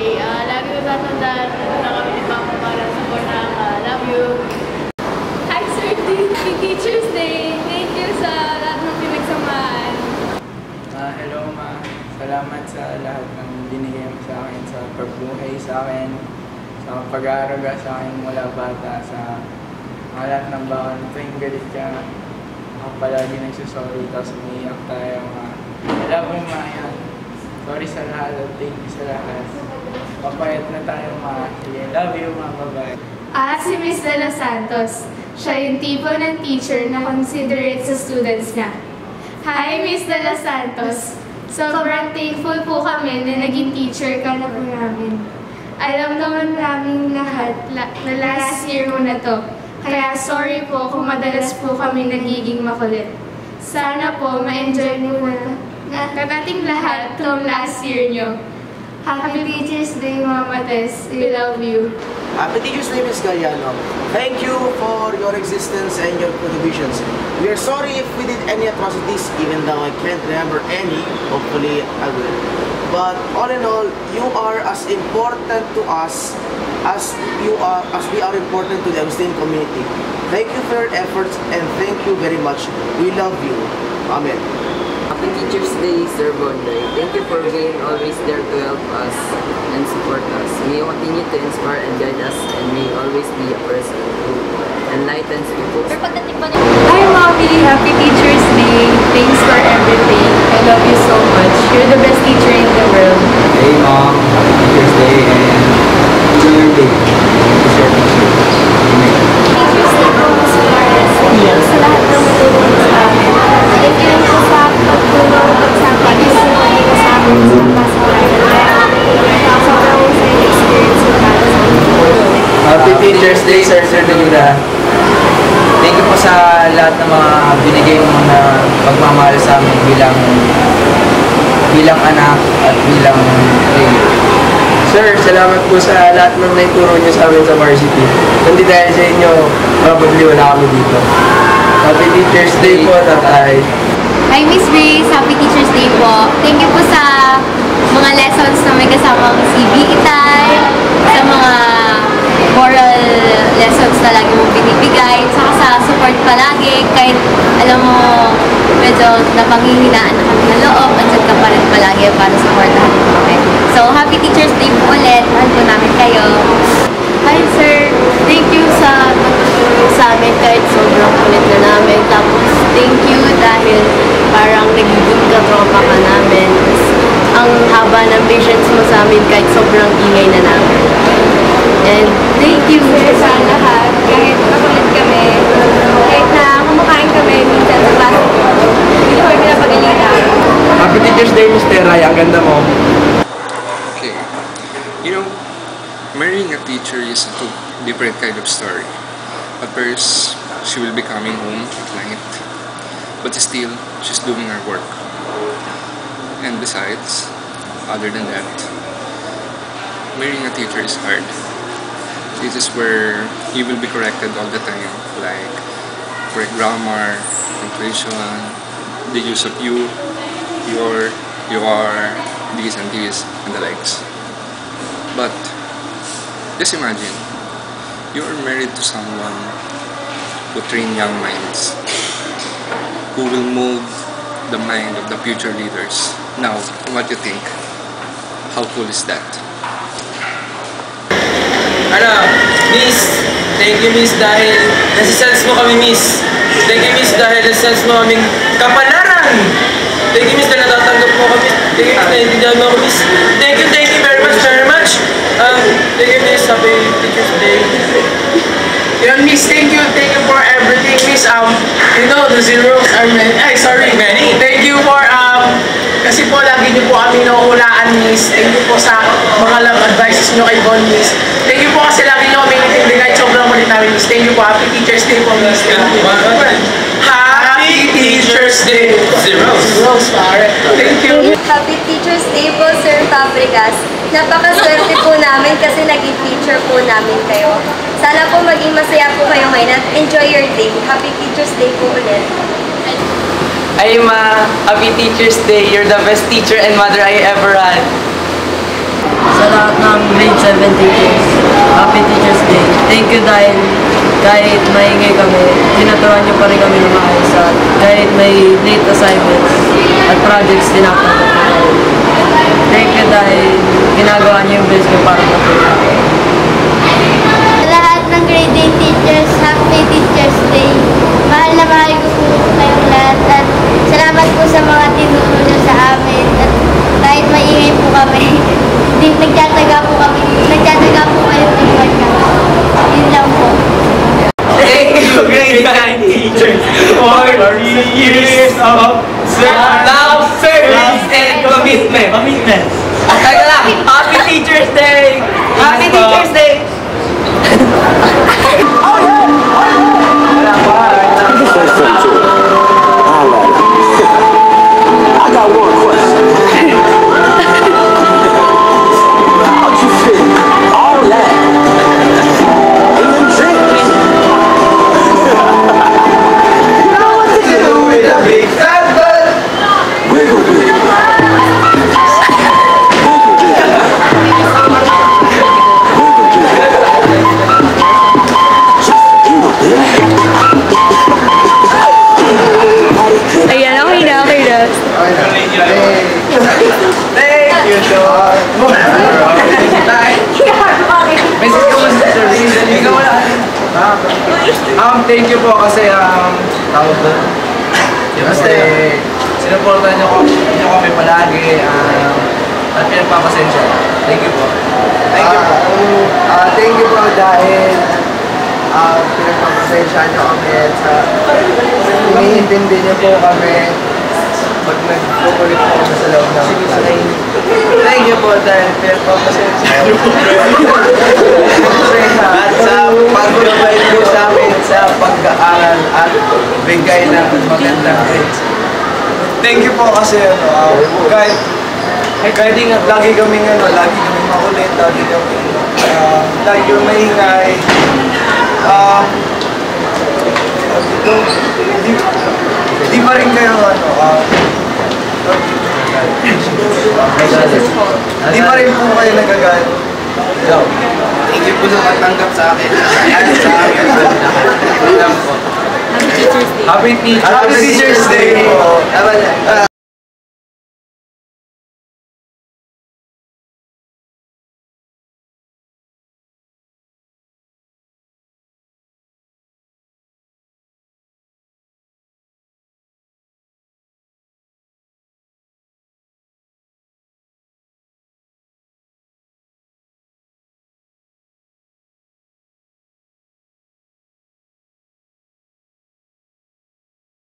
Day. Lagi ko tatandaan na kami ni Papa para supportahan ka. Love you. Hi, Sir D. Happy Teacher's Day. Thank you sa lahat ng pinagsamahan. Hello, Ma. Salamat sa lahat ng binigay mo sa akin, sa pagbuhay sa akin, sa pag-aaraga sa akin mula bata, sa lahat ng bawal. Tuwing galit ka, ako palagi nagsasorry, tapos umiiyak tayo, Ma. Alam mo, Ma, yan. Sorry sa lahat, thank you sa lahat. Papayat na tayo, Ma. Sige, love you, Ma. Bye-bye. Si Miss De Los Santos. Siya yung tipo ng teacher na considerate sa students niya. Hi, Miss De Los Santos. Sobrang thankful po kami na naging teacher ka na po namin. Alam naman namin lahat na last year mo na to. Kaya sorry po kung madalas po kami nagiging makulit. Sana po ma-enjoy mo na nating lahat tong last year nyo. Happy Teacher's Day, Mama Tess. We love you. Happy Teacher's Day, Ms. Galliano. Thank you for your existence and your contributions. We are sorry if we did any atrocities, even though I can't remember any. Hopefully, I will. But all in all, you are as important to us as we are important to the Agustin community. Thank you for your efforts and thank you very much. We love you. Amen. Happy Teacher's Day, Sir Bonday. Thank you for being always there to help us and support us. May you continue to inspire and guide us, and may you always be a person who enlightens people. Hi, Mommy! Happy Teacher's Day! Thanks for everything. I love you so much. You're the best teacher in the world. Hey, Mom. Happy Teacher's Day and enjoy your day. It's your teacher. Teacher's Day po, Ms. Flores. Thank you sa lahat ng matulungan sa amin. Thank you po sa pagtulong at sa pag-isipin ko sa amin sa pasawalan. Sobrang masaya experience ko para sa amin. Happy Teacher's Day, Sir Deguda. Thank you po sa lahat ng mga binigay mo na pagmamahal sa amin bilang anak at bilang player. Sir, salamat po sa lahat ng naituro niyo sa amin sa varsity. Kundi dahil sa inyo, probably wala kami dito. Happy Teacher's Day po, Tatay. Hi, Miss Grace. Happy Teacher's Day po. Thank you po sa mga lessons na may kasamang CBE time, sa mga moral lessons na lagi mong binibigay, saka sa support palagi, kahit alam mo medyo napanghihinaan na kami ng loob, andyan ka pa rin palagi para supportahan mo kami. So, Happy Teacher's Day po ulit. Mahal po namin kayo. Hi, sir. Thank you sa pagtutulong sa amin kahit sobrang kulit na namin. Tapos, thank you dahil parang nagiging katropa ka namin. Ang haba ng patience mo sa amin kahit sobrang ingay na namin. And thank you Sa lahat, kahit makulit kami, kahit na kumakain kami minsan sa class, hindi kami pinapagalitan. Happy Teacher's Day, Mr. Ray. Ang ganda mo. Okay. You know, marrying a teacher is a different kind of story. At first, she will be coming home at night, but still, she's doing her work. And besides, other than that, marrying a teacher is hard. This is where you will be corrected all the time, like correct grammar, punctuation, the use of you, your, this and this, and the likes. But just imagine, you are married to someone who train young minds, who will mold the mind of the future leaders. Now, what do you think? How cool is that? Miss, thank you, Miss, dahil nasa-sense mo kami, Miss. Thank you, Miss, dahil nasa-sense mo kaming kapalaran. Thank you, Miss, dahil natatanggap mo kami. Thank you, Miss, naiintindihan mo kami, Miss. Thank you very much, very much. Thank you, Miss, happy Teacher's Day. Yun, Miss, thank you for everything, Miss. You know, the zeros are many. Ay, sorry, many. Thank you for, kasi po, lagi niyo po kami nauulaan, Miss. Thank you po sa mga love advices niyo kay Bon, Miss. Thank you po kasi lagi niyo kami intindi kahit sobrang malit namin, Miss. Thank you po. Happy Teacher's Day po, Miss. Happy Teacher's Day. Zeros, pare. Thank you. Happy Teacher's Day po, Sir Fabregas. Napakaswerte po namin kasi naging teacher po namin kayo. Sana po maging masaya po kayo ngayon at enjoy your day. Happy Teacher's Day po ulit. Ay, Ma, happy Teacher's Day. You're the best teacher and mother I ever had. Sa lahat namin 7 teachers. Happy Teacher's Day. Thank you dahil kahit maingay kami, tinuturuan niyo pa rin kami ng maayos at kahit may late assignments at projects, tinatanggap niyo pa rin. Thank you dahil ginagawa niyo yung best niyo para matulungan. Sa lahat ng grade 8 teachers, Happy Teacher's Day. Mahal na mahal ko po kayong lahat at salamat po sa mga tinuro niyo sa amin at kahit maingay po kami, nagtataga po kayo tingnan kami. Yun lang po. Thank you, grade 9 teachers, for 3 years of love, service, and commitment. Teka lang, Happy Teacher's Day! Happy Teacher's Day! I got one question. How'd you fit all that in them drinking? You know what to do with a big fat butt. Wiggle, wiggle. Ayan, okay na. Thank you, Lord. Message ko sa ikaw wala. Thank you po kasi tawag doon. Kasi sinuportan niyo kami palagi at pinagpapasensya. Thank you po. Thank you po. Thank you po dahil pinagpapasensya niyo kami at iniintindi niyo po kami pag nagkukulit po kami sa loob ng class. Thank you po dahil pinagpapasensya niyo po. At sa pag-provide po sa amin sa pag-aaral at bigay ng magandang grades. Thank you po kasi kahit lagi kami makulit, lagi kami maingay. Di pa rin kayo di pa rin po kayo nagagalit. Thank you po sa pagtanggap sa akin. Happy Teacher's Day! Happy Teacher's Day!